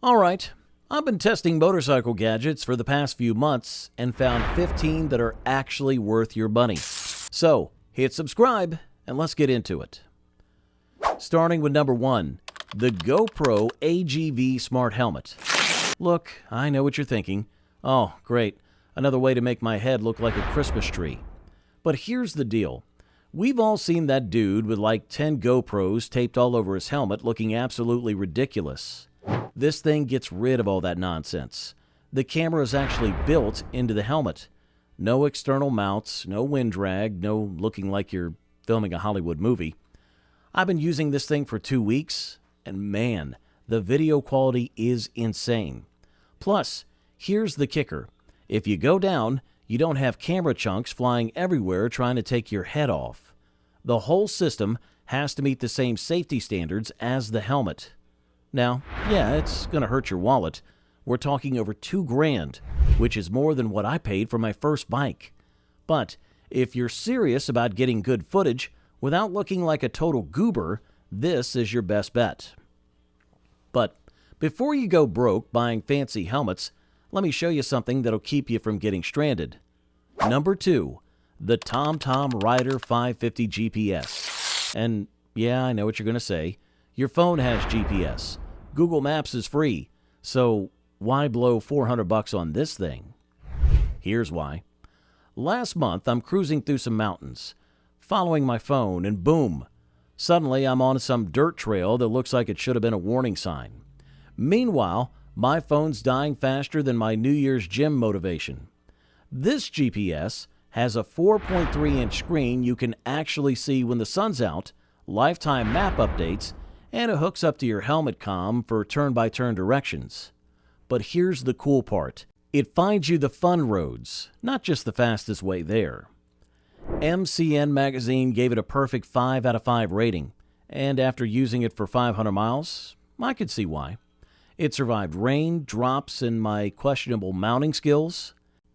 Alright, I've been testing motorcycle gadgets for the past few months and found 15 that are actually worth your money. So, hit subscribe and let's get into it. Starting with number 1, the GoPro AGV Smart Helmet. Look, I know what you're thinking. Oh, great, another way to make my head look like a Christmas tree. But here's the deal. We've all seen that dude with like 10 GoPros taped all over his helmet looking absolutely ridiculous. This thing gets rid of all that nonsense. The camera is actually built into the helmet. No external mounts, no wind drag, no looking like you're filming a Hollywood movie. I've been using this thing for 2 weeks, and man, the video quality is insane. Plus, here's the kicker. If you go down, you don't have camera chunks flying everywhere trying to take your head off. The whole system has to meet the same safety standards as the helmet. Now, yeah, it's going to hurt your wallet. We're talking over $2,000, which is more than what I paid for my first bike. But if you're serious about getting good footage without looking like a total goober, this is your best bet. But before you go broke buying fancy helmets, let me show you something that'll keep you from getting stranded. Number 2, the TomTom Rider 550 GPS. And yeah, I know what you're going to say. Your phone has GPS. Google Maps is free. So why blow $400 on this thing? Here's why. Last month, I'm cruising through some mountains, following my phone, and boom, suddenly I'm on some dirt trail that looks like it should have been a warning sign. Meanwhile, my phone's dying faster than my New Year's gym motivation. This GPS has a 4.3-inch screen you can actually see when the sun's out, lifetime map updates, and it hooks up to your helmet comm for turn-by-turn directions. But here's the cool part. It finds you the fun roads, not just the fastest way there. MCN Magazine gave it a perfect 5 out of 5 rating, and after using it for 500 miles, I could see why. It survived rain, drops, and my questionable mounting skills.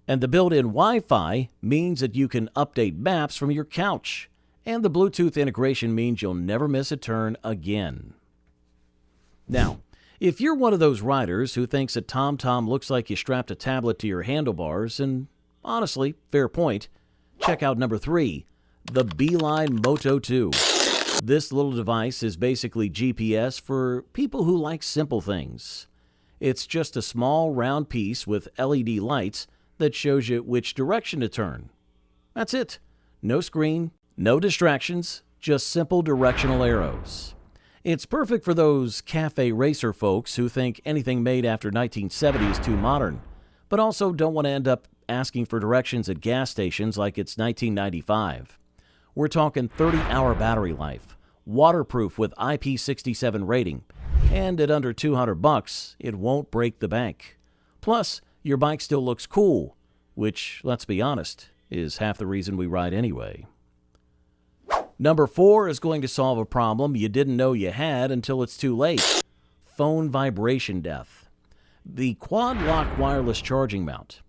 And the built-in Wi-Fi means that you can update maps from your couch. And the Bluetooth integration means you'll never miss a turn again. Now, if you're one of those riders who thinks that TomTom looks like you strapped a tablet to your handlebars, and honestly, fair point, check out number 3, the Beeline Moto II. This little device is basically GPS for people who like simple things. It's just a small round piece with LED lights that shows you which direction to turn. That's it. No screen, no distractions, just simple directional arrows. It's perfect for those cafe racer folks who think anything made after 1970 is too modern, but also don't want to end up asking for directions at gas stations like it's 1995. We're talking 30-hour battery life, waterproof with IP67 rating, and at under $200, it won't break the bank. Plus, your bike still looks cool, which, let's be honest, is half the reason we ride anyway. Number 4 is going to solve a problem you didn't know you had until it's too late. Phone vibration death. The Quad Lock wireless charging mount.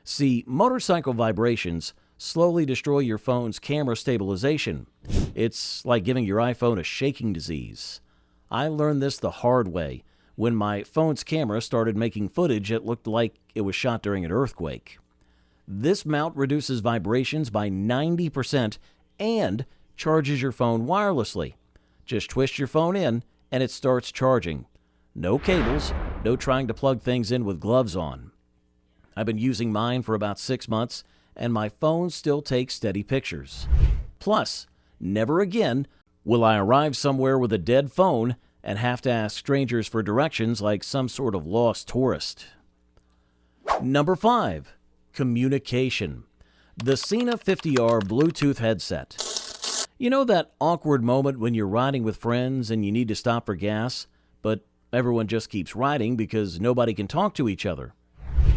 See, motorcycle vibrations slowly destroy your phone's camera stabilization. It's like giving your iPhone a shaking disease. I learned this the hard way when my phone's camera started making footage that looked like it was shot during an earthquake. This mount reduces vibrations by 90% and charges your phone wirelessly. Just twist your phone in and it starts charging. No cables, no trying to plug things in with gloves on. I've been using mine for about 6 months and my phone still takes steady pictures. Plus, never again will I arrive somewhere with a dead phone and have to ask strangers for directions like some sort of lost tourist. Number 5, communication. The Sena 50R Bluetooth headset. You know that awkward moment when you're riding with friends and you need to stop for gas, but everyone just keeps riding because nobody can talk to each other?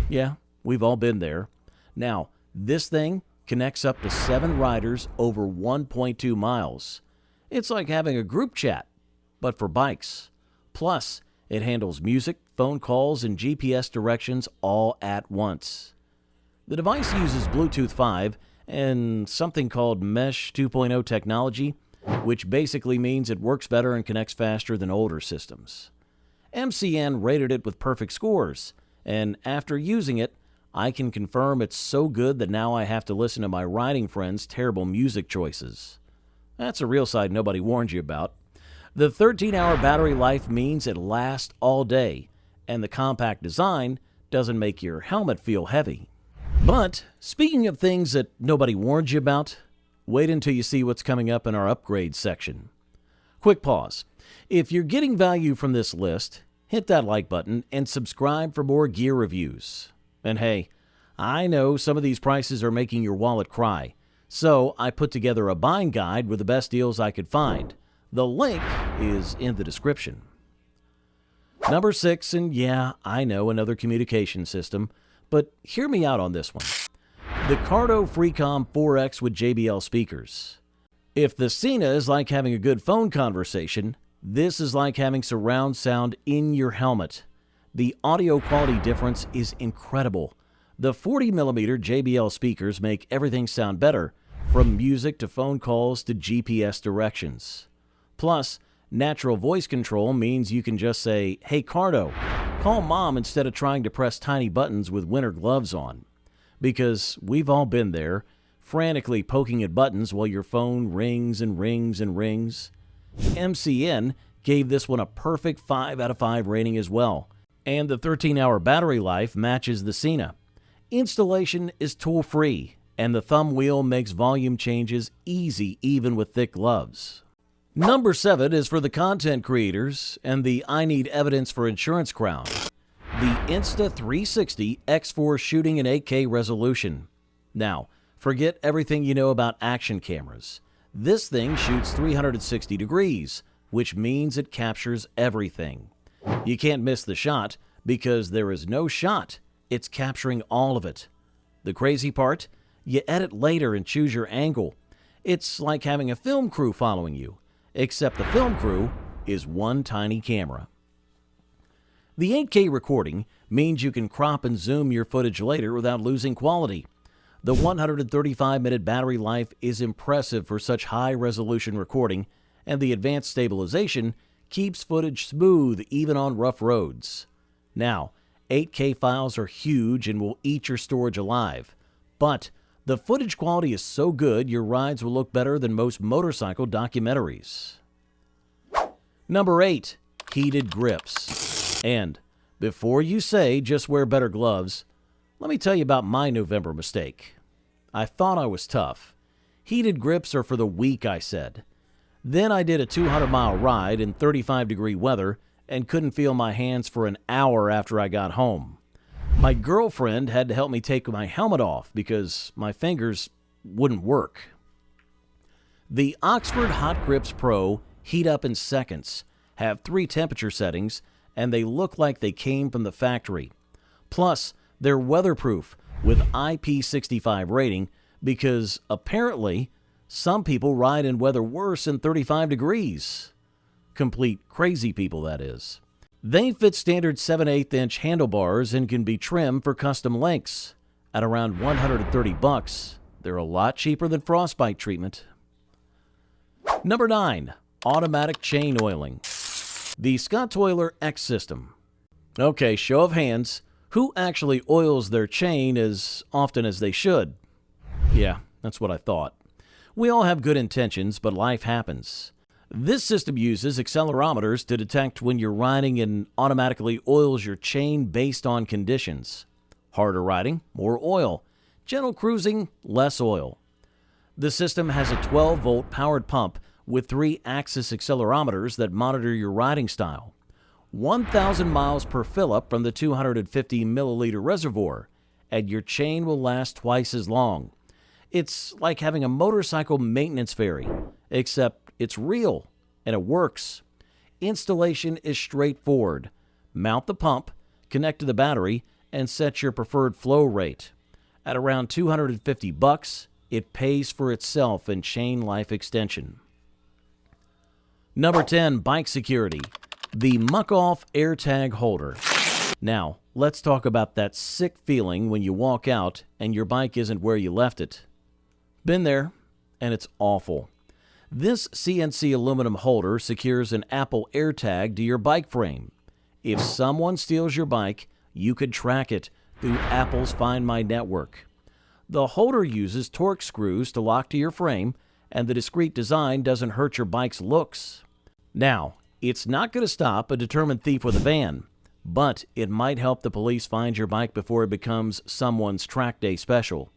Yeah, we've all been there. Now, this thing connects up to 7 riders over 1.2 miles. It's like having a group chat, but for bikes. Plus, it handles music, phone calls, and GPS directions all at once. The device uses Bluetooth 5 and something called Mesh 2.0 technology, which basically means it works better and connects faster than older systems. MCN rated it with perfect scores, and after using it, I can confirm it's so good that now I have to listen to my riding friends' terrible music choices. That's a real side nobody warned you about. The 13-hour battery life means it lasts all day, and the compact design doesn't make your helmet feel heavy. But speaking of things that nobody warned you about, wait until you see what's coming up in our upgrades section. Quick pause. If you're getting value from this list, hit that like button and subscribe for more gear reviews. And hey, I know some of these prices are making your wallet cry, so I put together a buying guide with the best deals I could find. The link is in the description. Number 6, and yeah, I know, another communication system, but hear me out on this one. The Cardo Freecom 4X with JBL speakers. If the Sena is like having a good phone conversation, this is like having surround sound in your helmet. The audio quality difference is incredible. The 40mm JBL speakers make everything sound better, from music to phone calls to GPS directions. Plus, natural voice control means you can just say, "Hey Cardo, call Mom," instead of trying to press tiny buttons with winter gloves on. Because we've all been there, frantically poking at buttons while your phone rings and rings and rings. MCN gave this one a perfect 5 out of 5 rating as well. And the 13-hour battery life matches the Sena. Installation is tool-free, and the thumb wheel makes volume changes easy even with thick gloves. Number 7 is for the content creators and the I need evidence for insurance crowd. The Insta360 X4 shooting in 8K resolution. Now, forget everything you know about action cameras. This thing shoots 360 degrees, which means it captures everything. You can't miss the shot because there is no shot. It's capturing all of it. The crazy part? You edit later and choose your angle. It's like having a film crew following you, except the film crew is one tiny camera. The 8K recording means you can crop and zoom your footage later without losing quality. The 135-minute battery life is impressive for such high-resolution recording, and the advanced stabilization keeps footage smooth even on rough roads. Now, 8K files are huge and will eat your storage alive, but the footage quality is so good your rides will look better than most motorcycle documentaries. Number 8, heated grips. And before you say just wear better gloves, let me tell you about my November mistake. I thought I was tough. Heated grips are for the weak, I said. Then I did a 200-mile ride in 35-degree weather and couldn't feel my hands for an hour after I got home. My girlfriend had to help me take my helmet off because my fingers wouldn't work. The Oxford HotGrips Pro heat up in seconds, have 3 temperature settings, and they look like they came from the factory. Plus, they're weatherproof with IP65 rating because apparently some people ride in weather worse than 35 degrees. Complete crazy people, that is. They fit standard 7/8-inch handlebars and can be trimmed for custom lengths. At around $130, they're a lot cheaper than frostbite treatment. Number 9, automatic chain oiling. The Scottoiler xSystem. Okay, show of hands, who actually oils their chain as often as they should? Yeah, that's what I thought. We all have good intentions, but life happens. This system uses accelerometers to detect when you're riding and automatically oils your chain based on conditions. Harder riding, more oil. Gentle cruising, less oil. The system has a 12-volt powered pump with 3 axis accelerometers that monitor your riding style. 1,000 miles per fill-up from the 250 milliliter reservoir, and your chain will last twice as long. It's like having a motorcycle maintenance ferry, except it's real, and it works. Installation is straightforward. Mount the pump, connect to the battery, and set your preferred flow rate. At around $250, it pays for itself in chain life extension. Number 10, bike security. The Muc-Off AirTag holder. Now, let's talk about that sick feeling when you walk out and your bike isn't where you left it. Been there, and it's awful. This CNC aluminum holder secures an Apple AirTag to your bike frame. If someone steals your bike, you could track it through Apple's Find My network. The holder uses Torx screws to lock to your frame, and the discreet design doesn't hurt your bike's looks. Now, it's not going to stop a determined thief with a van, but it might help the police find your bike before it becomes someone's track day special.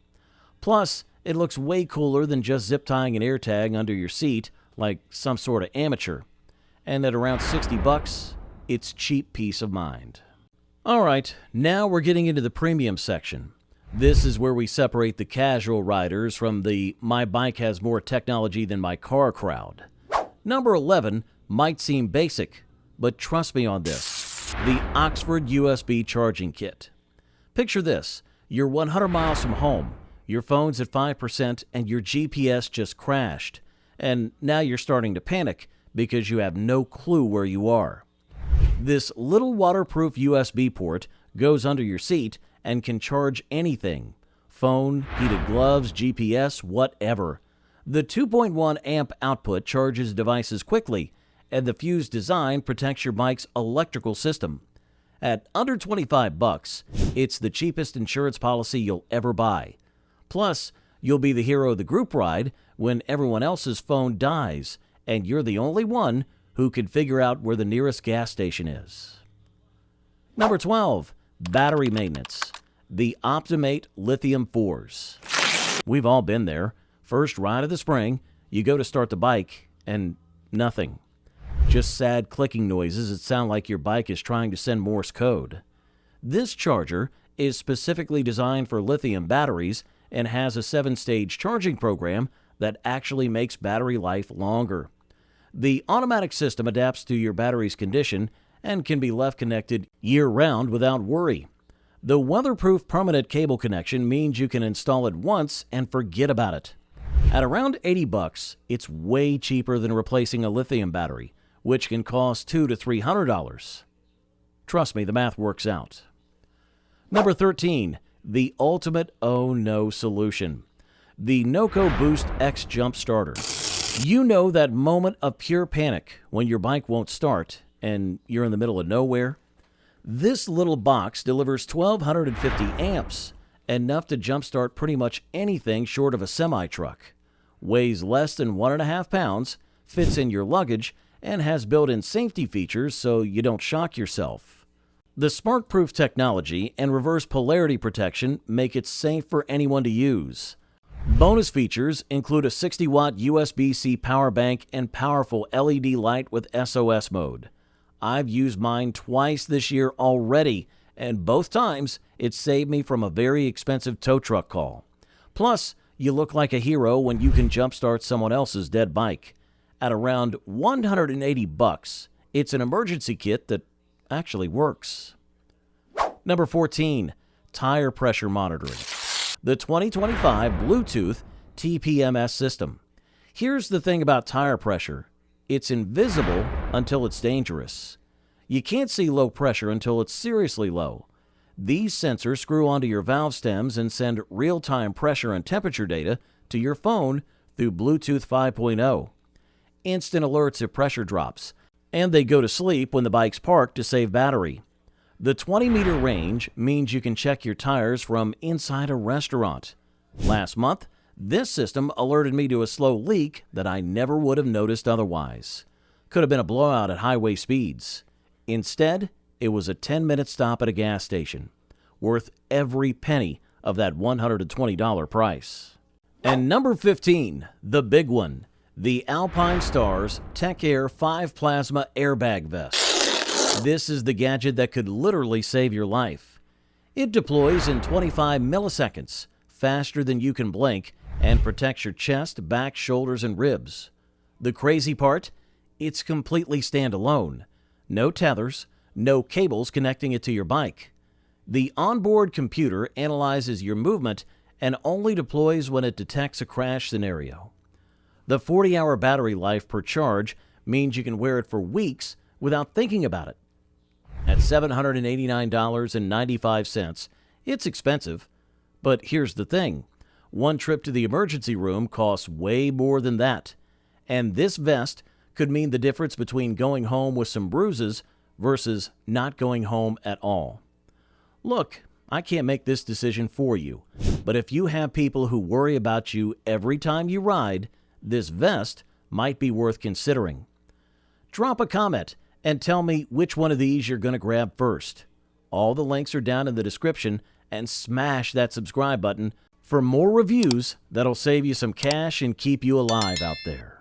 Plus, it looks way cooler than just zip tying an AirTag under your seat like some sort of amateur. And at around $60, it's cheap peace of mind. Alright, now we're getting into the premium section. This is where we separate the casual riders from the my bike has more technology than my car crowd. Number 11 might seem basic, but trust me on this. The Oxford USB charging kit. Picture this. You're 100 miles from home, your phone's at 5%, and your GPS just crashed. And now you're starting to panic because you have no clue where you are. This little waterproof USB port goes under your seat and can charge anything. Phone, heated gloves, GPS, whatever. The 2.1 amp output charges devices quickly, and the fused design protects your bike's electrical system. At under $25, it's the cheapest insurance policy you'll ever buy. Plus, you'll be the hero of the group ride when everyone else's phone dies, and you're the only one who can figure out where the nearest gas station is. Number 12, battery maintenance. The OptiMate Lithium 4s. We've all been there. First ride of the spring, you go to start the bike, and nothing. Just sad clicking noises that sound like your bike is trying to send Morse code. This charger is specifically designed for lithium batteries and has a 7-stage charging program that actually makes battery life longer. The automatic system adapts to your battery's condition and can be left connected year-round without worry. The weatherproof permanent cable connection means you can install it once and forget about it. At around $80, it's way cheaper than replacing a lithium battery, which can cost $200 to $300. Trust me, the math works out. Number 13, the ultimate oh-no solution. The NOCO Boost X Jump Starter. You know that moment of pure panic when your bike won't start and you're in the middle of nowhere? This little box delivers 1,250 amps, enough to jumpstart pretty much anything short of a semi-truck. Weighs less than 1.5 pounds, fits in your luggage, and has built-in safety features so you don't shock yourself. The spark-proof technology and reverse polarity protection make it safe for anyone to use. Bonus features include a 60-watt USB-C power bank and powerful LED light with SOS mode. I've used mine twice this year already, and both times it saved me from a very expensive tow truck call. Plus, you look like a hero when you can jumpstart someone else's dead bike. At around $180, it's an emergency kit that actually works. Number 14, tire pressure monitoring. The 2025 Bluetooth TPMS system. Here's the thing about tire pressure. It's invisible until it's dangerous. You can't see low pressure until it's seriously low. These sensors screw onto your valve stems and send real-time pressure and temperature data to your phone through Bluetooth 5.0. Instant alerts if pressure drops, and they go to sleep when the bike's parked to save battery. The 20-meter range means you can check your tires from inside a restaurant. Last month, this system alerted me to a slow leak that I never would have noticed otherwise. Could have been a blowout at highway speeds. Instead, it was a 10-minute stop at a gas station, worth every penny of that $120 price. And number 15, the big one, the Alpinestars Tech Air 5 Plasma Airbag Vest. This is the gadget that could literally save your life. It deploys in 25 milliseconds, faster than you can blink, and protects your chest, back, shoulders, and ribs. The crazy part? It's completely standalone. No tethers, no cables connecting it to your bike. The onboard computer analyzes your movement and only deploys when it detects a crash scenario. The 40-hour battery life per charge means you can wear it for weeks without thinking about it. At $789.95, it's expensive. But here's the thing. One trip to the emergency room costs way more than that. And this vest could mean the difference between going home with some bruises versus not going home at all? Look, I can't make this decision for you, but if you have people who worry about you every time you ride, this vest might be worth considering. Drop a comment and tell me which one of these you're going to grab first. All the links are down in the description, and smash that subscribe button for more reviews that'll save you some cash and keep you alive out there.